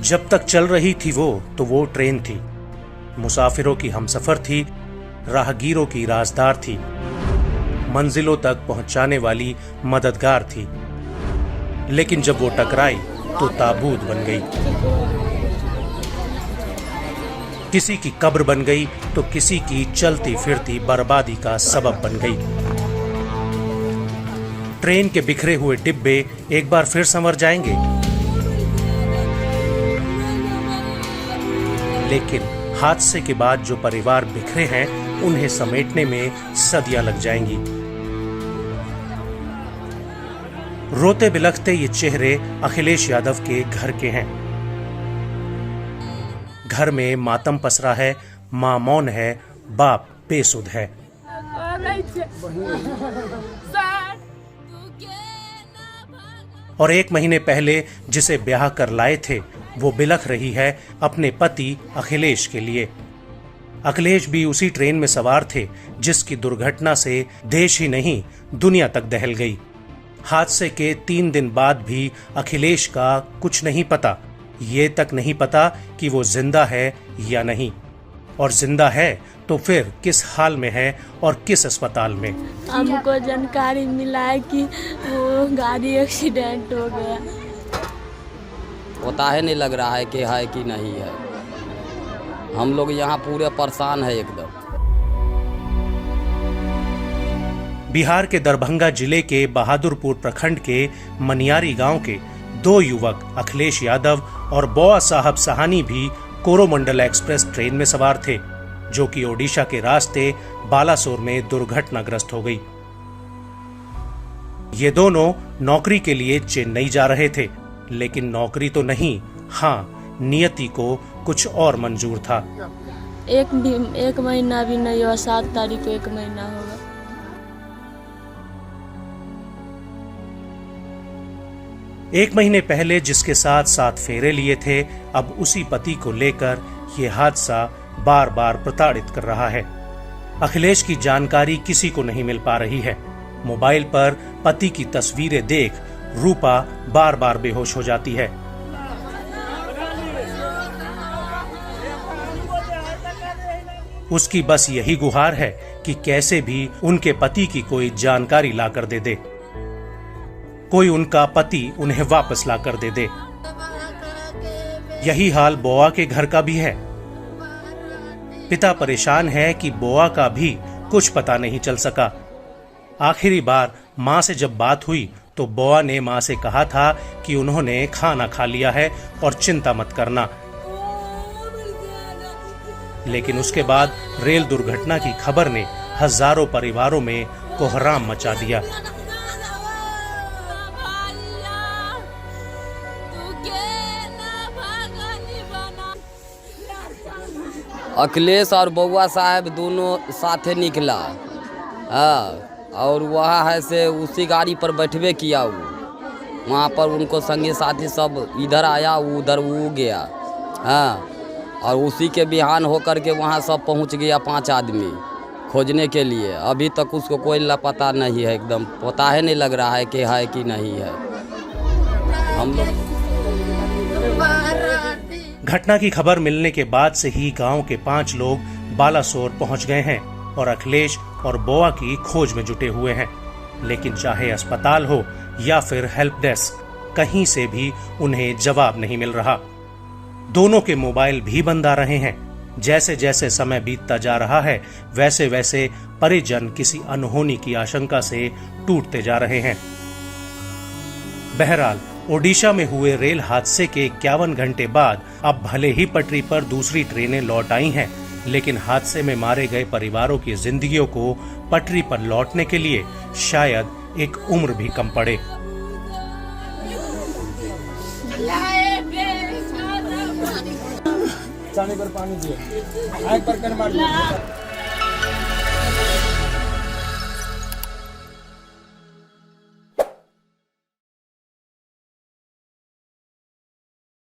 जब तक चल रही थी तो वो ट्रेन थी। मुसाफिरों की हमसफर थी, राहगीरों की राजदार थी, मंजिलों तक पहुंचाने वाली मददगार थी। लेकिन जब वो टकराई तो ताबूत बन गई। किसी की कब्र बन गई तो किसी की चलती फिरती बर्बादी का सबब बन गई। ट्रेन के बिखरे हुए डिब्बे एक बार फिर संवर जाएंगे, लेकिन हादसे के बाद जो परिवार बिखरे हैं उन्हें समेटने में सदियां लग जाएंगी। रोते बिलखते ये चेहरे अखिलेश यादव के घर के हैं। घर में मातम पसरा है, मां मौन है, बाप बेसुध है। और 1 महीने पहले जिसे ब्याह कर लाए थे वो बिलख रही है अपने पति अखिलेश के लिए। अखिलेश भी उसी ट्रेन में सवार थे जिसकी दुर्घटना से देश ही नहीं दुनिया तक दहल गई। हादसे के 3 दिन बाद भी अखिलेश का कुछ नहीं पता। ये तक नहीं पता कि वो जिंदा है या नहीं, और जिंदा है तो फिर किस हाल में है और किस अस्पताल में। हमको जानकारी मिला है कि वो गाड़ी एक्सीडेंट हो गया। पता है नहीं लग रहा है कि नहीं है। हम लोग यहाँ पूरे परेशान है एकदम। बिहार के दरभंगा जिले के बहादुरपुर प्रखंड के मनियारी गांव के 2 युवक अखिलेश यादव और बौआ साहब सहानी भी कोरोमंडल एक्सप्रेस ट्रेन में सवार थे, जो कि ओडिशा के रास्ते बालासोर में दुर्घटनाग्रस्त हो गई। ये दोनों नौकरी के लिए चेन्नई जा रहे थे, लेकिन नौकरी तो नहीं, हाँ, नियति को कुछ और मंजूर था। एक महीना भी नहीं हुआ, 7 तारीख को 1 महीना होगा। एक महीने पहले जिसके साथ 7 फेरे लिए थे, अब उसी पति को लेकर यह हादसा बार बार प्रताड़ित कर रहा है। अखिलेश की जानकारी किसी को नहीं मिल पा रही है। मोबाइल पर पति की तस्वीरें देख रूपा बार बार बेहोश हो जाती है। उसकी बस यही गुहार है कि कैसे भी उनके पति की कोई जानकारी लाकर दे दे, कोई उनका पति उन्हें वापस लाकर दे दे। यही हाल बोआ के घर का भी है। पिता परेशान है कि बोआ का भी कुछ पता नहीं चल सका। आखिरी बार मां से जब बात हुई तो बोआ ने मां से कहा था कि उन्होंने खाना खा लिया है और चिंता मत करना। लेकिन उसके बाद रेल दुर्घटना की खबर ने हजारों परिवारों में कोहराम मचा दिया। अखिलेश और बउआ साहब दोनों साथे निकला, हाँ, और वहाँ है से उसी गाड़ी पर बैठवे किया। वहाँ पर उनको संगी साथी सब इधर आया, उधर वो गया, हाँ, और उसी के बिहान होकर के वहाँ सब पहुँच गया 5 आदमी खोजने के लिए। अभी तक उसको कोई लापता नहीं है, एकदम पता है नहीं लग रहा है कि नहीं है। हम लोग घटना की खबर मिलने के बाद से ही गांव के 5 लोग बालासोर पहुंच गए हैं और अखिलेश और बोआ की खोज में जुटे हुए हैं। लेकिन चाहे अस्पताल हो या फिर हेल्प डेस्क, कहीं से भी उन्हें जवाब नहीं मिल रहा। दोनों के मोबाइल भी बंद आ रहे हैं। जैसे जैसे समय बीतता जा रहा है, वैसे वैसे परिजन किसी अनहोनी की आशंका से टूटते जा रहे हैं। बहरहाल ओडिशा में हुए रेल हादसे के 51 घंटे बाद अब भले ही पटरी पर दूसरी ट्रेनें लौट आई हैं, लेकिन हादसे में मारे गए परिवारों की जिंदगियों को पटरी पर लौटने के लिए शायद एक उम्र भी कम पड़े। पानी दिए, आग पर कर मार